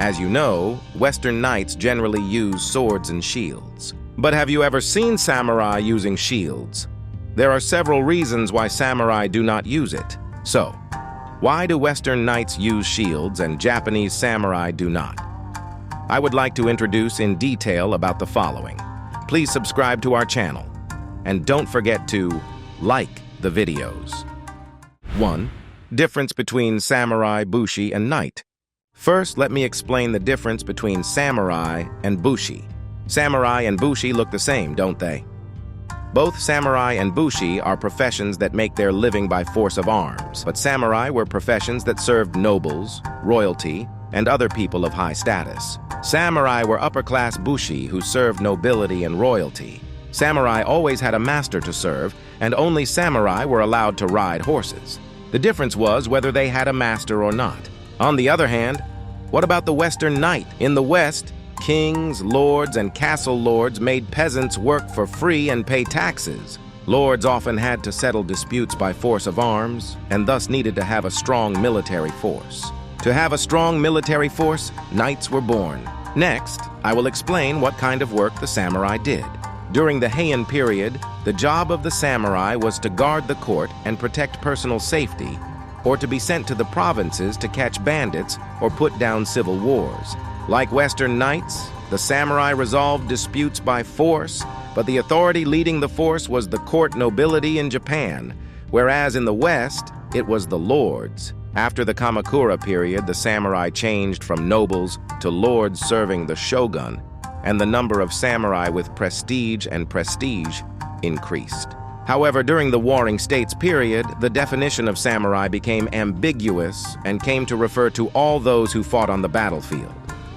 As you know, Western knights generally use swords and shields. But have you ever seen samurai using shields? There are several reasons why samurai do not use it. So, why do Western knights use shields and Japanese samurai do not? I would like to introduce in detail about the following. Please subscribe to our channel. And don't forget to like the videos. 1. Difference between samurai, bushi, and knight. First, let me explain the difference between samurai and bushi. Samurai and bushi look the same, don't they? Both samurai and bushi are professions that make their living by force of arms, but samurai were professions that served nobles, royalty, and other people of high status. Samurai were upper-class bushi who served nobility and royalty. Samurai always had a master to serve, and only samurai were allowed to ride horses. The difference was whether they had a master or not. On the other hand, what about the Western knight? In the West, kings, lords, and castle lords made peasants work for free and pay taxes. Lords often had to settle disputes by force of arms, and thus needed to have a strong military force. To have a strong military force, knights were born. Next, I will explain what kind of work the samurai did. During the Heian period, the job of the samurai was to guard the court and protect personal safety, or to be sent to the provinces to catch bandits or put down civil wars. Like Western knights, the samurai resolved disputes by force, but the authority leading the force was the court nobility in Japan, whereas in the West, it was the lords. After the Kamakura period, the samurai changed from nobles to lords serving the shogun, and the number of samurai with prestige increased. However, during the Warring States period, the definition of samurai became ambiguous and came to refer to all those who fought on the battlefield.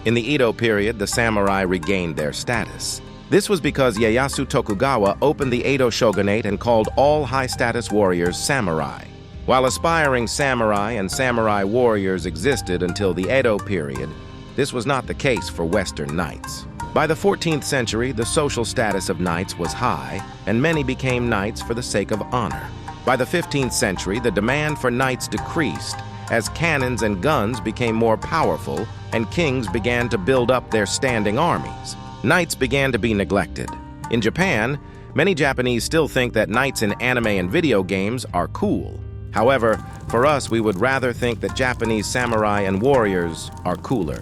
In the Edo period, the samurai regained their status. This was because Ieyasu Tokugawa opened the Edo shogunate and called all high-status warriors samurai. While aspiring samurai and samurai warriors existed until the Edo period, this was not the case for Western knights. By the 14th century, the social status of knights was high, and many became knights for the sake of honor. By the 15th century, the demand for knights decreased, as cannons and guns became more powerful, and kings began to build up their standing armies. Knights began to be neglected. In Japan, many Japanese still think that knights in anime and video games are cool. However, for us, we would rather think that Japanese samurai and warriors are cooler.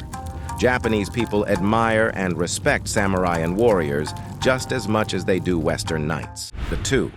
Japanese people admire and respect samurai and warriors just as much as they do Western knights. The 2.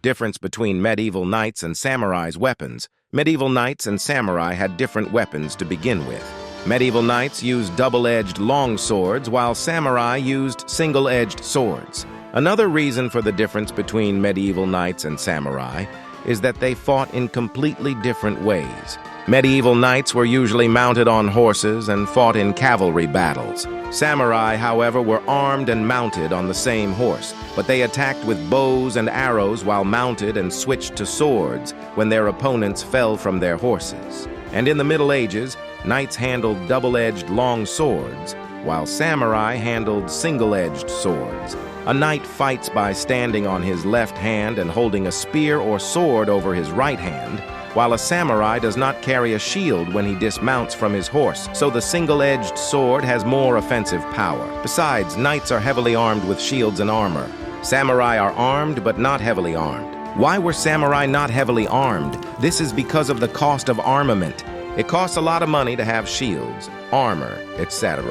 Difference between medieval knights and samurai's weapons. Medieval knights and samurai had different weapons to begin with. Medieval knights used double-edged long swords, while samurai used single-edged swords. Another reason for the difference between medieval knights and samurai is that they fought in completely different ways. Medieval knights were usually mounted on horses and fought in cavalry battles. Samurai, however, were armed and mounted on the same horse, but they attacked with bows and arrows while mounted and switched to swords when their opponents fell from their horses. And in the Middle Ages, knights handled double-edged long swords, while samurai handled single-edged swords. A knight fights by standing on his left hand and holding a spear or sword over his right hand, while a samurai does not carry a shield when he dismounts from his horse, so the single-edged sword has more offensive power. Besides, knights are heavily armed with shields and armor. Samurai are armed but not heavily armed. Why were samurai not heavily armed? This is because of the cost of armament. It costs a lot of money to have shields, armor, etc.,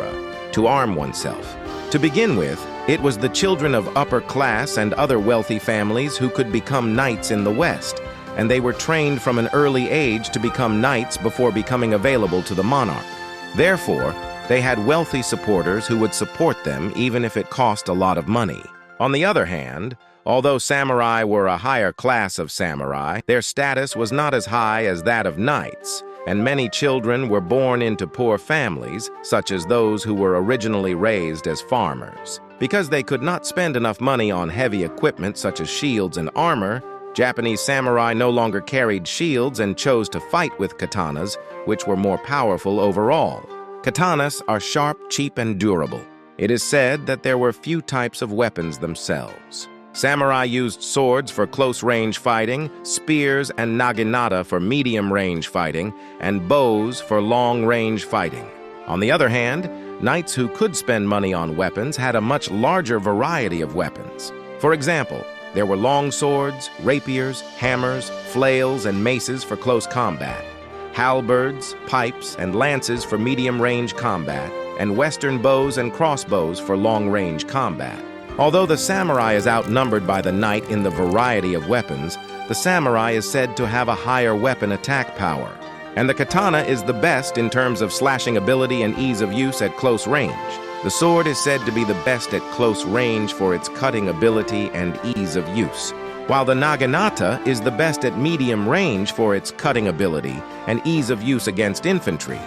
to arm oneself. To begin with, it was the children of upper class and other wealthy families who could become knights in the West, and they were trained from an early age to become knights before becoming available to the monarch. Therefore, they had wealthy supporters who would support them even if it cost a lot of money. On the other hand, although samurai were a higher class of samurai, their status was not as high as that of knights, and many children were born into poor families, such as those who were originally raised as farmers. Because they could not spend enough money on heavy equipment such as shields and armor, Japanese samurai no longer carried shields and chose to fight with katanas, which were more powerful overall. Katanas are sharp, cheap, and durable. It is said that there were few types of weapons themselves. Samurai used swords for close-range fighting, spears and naginata for medium-range fighting, and bows for long-range fighting. On the other hand, knights who could spend money on weapons had a much larger variety of weapons. For example, there were long swords, rapiers, hammers, flails, and maces for close combat, halberds, pipes, and lances for medium-range combat, and western bows and crossbows for long-range combat. Although the samurai is outnumbered by the knight in the variety of weapons, the samurai is said to have a higher weapon attack power. And the katana is the best in terms of slashing ability and ease of use at close range. The sword is said to be the best at close range for its cutting ability and ease of use, while the naginata is the best at medium range for its cutting ability and ease of use against infantry.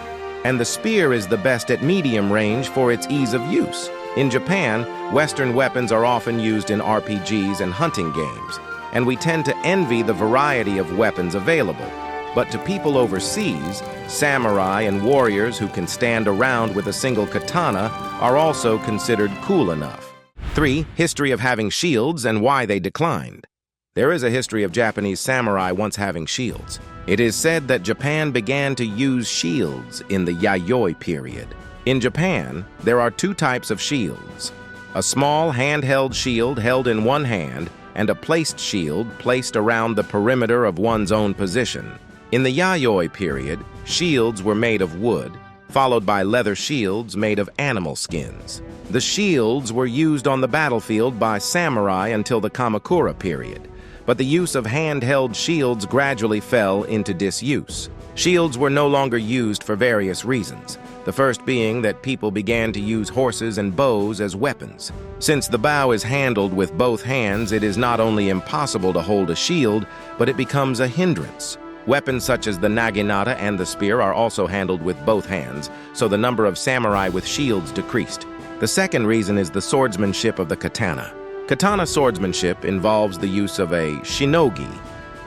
And the spear is the best at medium range for its ease of use. In Japan, Western weapons are often used in RPGs and hunting games, and we tend to envy the variety of weapons available. But to people overseas, samurai and warriors who can stand around with a single katana are also considered cool enough. 3. History of having shields and why they declined. There is a history of Japanese samurai once having shields. It is said that Japan began to use shields in the Yayoi period. In Japan, there are two types of shields: a small handheld shield held in one hand and a placed shield placed around the perimeter of one's own position. In the Yayoi period, shields were made of wood, followed by leather shields made of animal skins. The shields were used on the battlefield by samurai until the Kamakura period, but the use of handheld shields gradually fell into disuse. Shields were no longer used for various reasons, the first being that people began to use horses and bows as weapons. Since the bow is handled with both hands, it is not only impossible to hold a shield, but it becomes a hindrance. Weapons such as the naginata and the spear are also handled with both hands, so the number of samurai with shields decreased. The second reason is the swordsmanship of the katana. Katana swordsmanship involves the use of a shinogi,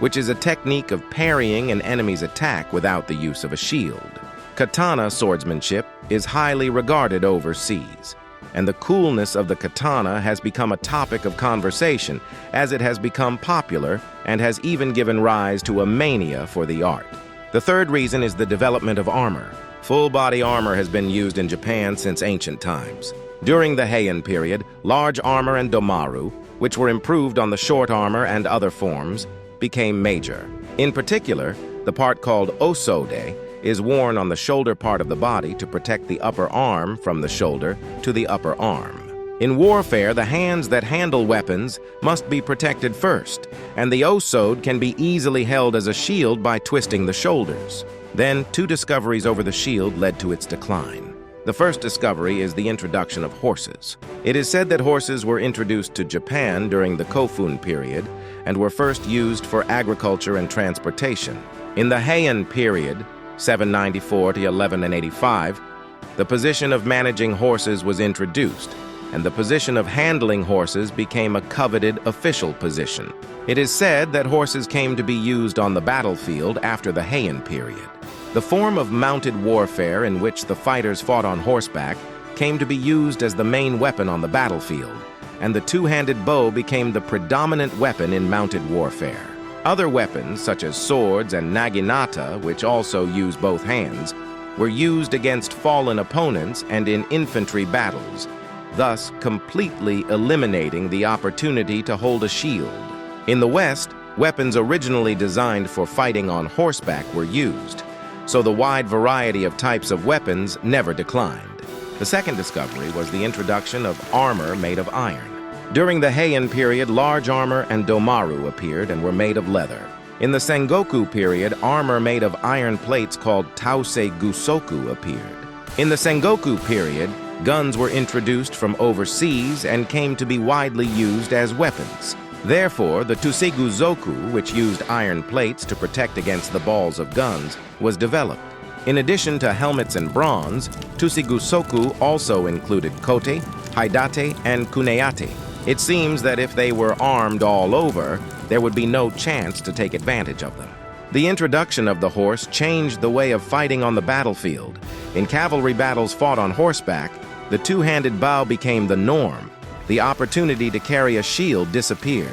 which is a technique of parrying an enemy's attack without the use of a shield. Katana swordsmanship is highly regarded overseas, and the coolness of the katana has become a topic of conversation as it has become popular and has even given rise to a mania for the art. The third reason is the development of armor. Full-body armor has been used in Japan since ancient times. During the Heian period, large armor and domaru, which were improved on the short armor and other forms, became major. In particular, the part called osode is worn on the shoulder part of the body to protect the upper arm from the shoulder to the upper arm. In warfare, the hands that handle weapons must be protected first, and the osode can be easily held as a shield by twisting the shoulders. Then, two discoveries over the shield led to its decline. The first discovery is the introduction of horses. It is said that horses were introduced to Japan during the Kofun period and were first used for agriculture and transportation. In the Heian period, 794 to 1185, the position of managing horses was introduced, and the position of handling horses became a coveted official position. It is said that horses came to be used on the battlefield after the Heian period. The form of mounted warfare in which the fighters fought on horseback came to be used as the main weapon on the battlefield, and the two-handed bow became the predominant weapon in mounted warfare. Other weapons, such as swords and naginata, which also use both hands, were used against fallen opponents and in infantry battles, thus completely eliminating the opportunity to hold a shield. In the West, weapons originally designed for fighting on horseback were used, so the wide variety of types of weapons never declined. The second discovery was the introduction of armor made of iron. During the Heian period, large armor and domaru appeared and were made of leather. In the Sengoku period, armor made of iron plates called Tausei Gusoku appeared. In the Sengoku period, guns were introduced from overseas and came to be widely used as weapons. Therefore, the Tsuseguzoku, which used iron plates to protect against the balls of guns, was developed. In addition to helmets and bronze, Tsuseguzoku also included kote, haidate, and kuneate. It seems that if they were armed all over, there would be no chance to take advantage of them. The introduction of the horse changed the way of fighting on the battlefield. In cavalry battles fought on horseback, the two-handed bow became the norm. The opportunity to carry a shield disappeared,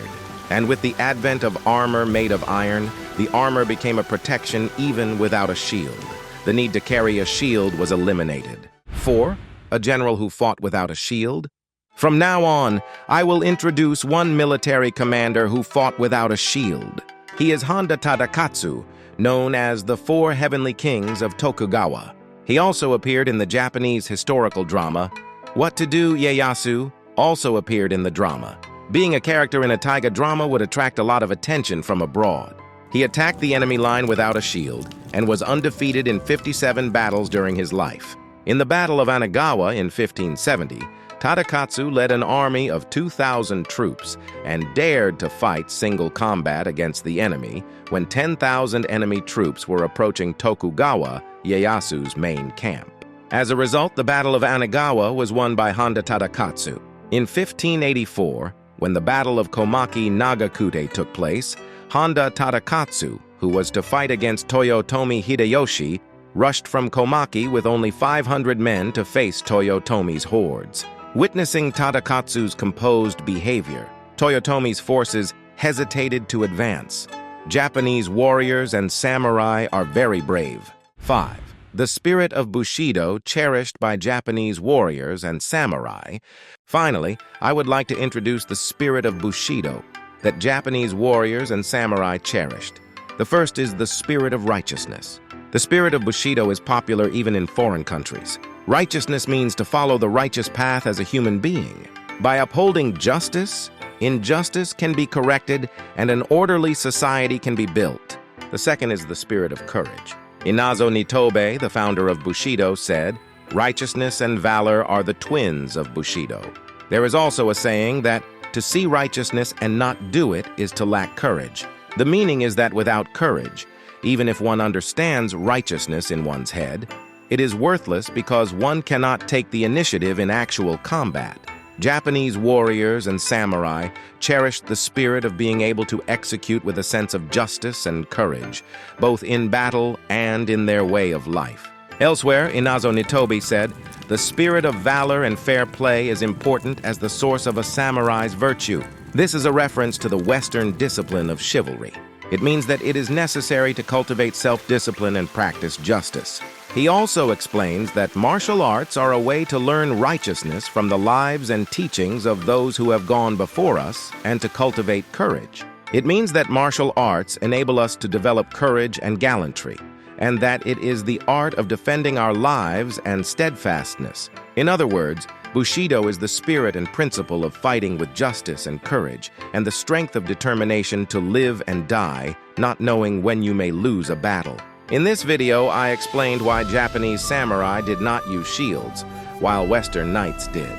and with the advent of armor made of iron, the armor became a protection even without a shield. The need to carry a shield was eliminated. 4. A general who fought without a shield. From now on, I will introduce one military commander who fought without a shield. He is Honda Tadakatsu, known as the Four Heavenly Kings of Tokugawa. He also appeared in the Japanese historical drama What to Do, Ieyasu, also appeared in the drama. Being a character in a taiga drama would attract a lot of attention from abroad. He attacked the enemy line without a shield and was undefeated in 57 battles during his life. In the Battle of Anagawa in 1570, Tadakatsu led an army of 2,000 troops and dared to fight single combat against the enemy when 10,000 enemy troops were approaching Tokugawa, Ieyasu's main camp. As a result, the Battle of Anagawa was won by Honda Tadakatsu. In 1584, when the Battle of Komaki Nagakute took place, Honda Tadakatsu, who was to fight against Toyotomi Hideyoshi, rushed from Komaki with only 500 men to face Toyotomi's hordes. Witnessing Tadakatsu's composed behavior, Toyotomi's forces hesitated to advance. Japanese warriors and samurai are very brave. 5. The spirit of Bushido cherished by Japanese warriors and samurai. Finally, I would like to introduce the spirit of Bushido that Japanese warriors and samurai cherished. The first is the spirit of righteousness. The spirit of Bushido is popular even in foreign countries. Righteousness means to follow the righteous path as a human being. By upholding justice, injustice can be corrected and an orderly society can be built. The second is the spirit of courage. Inazo Nitobe, the founder of Bushido, said, "Righteousness and valor are the twins of Bushido." There is also a saying that to see righteousness and not do it is to lack courage. The meaning is that without courage, even if one understands righteousness in one's head, it is worthless because one cannot take the initiative in actual combat. Japanese warriors and samurai cherished the spirit of being able to execute with a sense of justice and courage, both in battle and in their way of life. Elsewhere, Inazo Nitobe said, "The spirit of valor and fair play is important as the source of a samurai's virtue." This is a reference to the Western discipline of chivalry. It means that it is necessary to cultivate self-discipline and practice justice. He also explains that martial arts are a way to learn righteousness from the lives and teachings of those who have gone before us and to cultivate courage. It means that martial arts enable us to develop courage and gallantry, and that it is the art of defending our lives and steadfastness. In other words, Bushido is the spirit and principle of fighting with justice and courage, and the strength of determination to live and die, not knowing when you may lose a battle. In this video, I explained why Japanese samurai did not use shields, while Western knights did.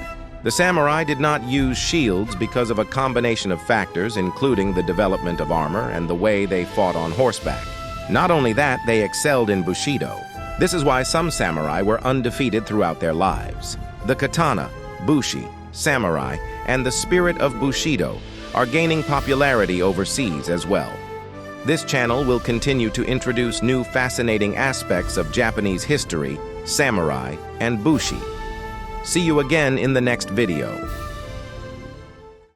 The samurai did not use shields because of a combination of factors, including the development of armor and the way they fought on horseback. Not only that, they excelled in Bushido. This is why some samurai were undefeated throughout their lives. The katana, bushi, samurai, and the spirit of Bushido are gaining popularity overseas as well. This channel will continue to introduce new fascinating aspects of Japanese history, samurai, and bushi. See you again in the next video.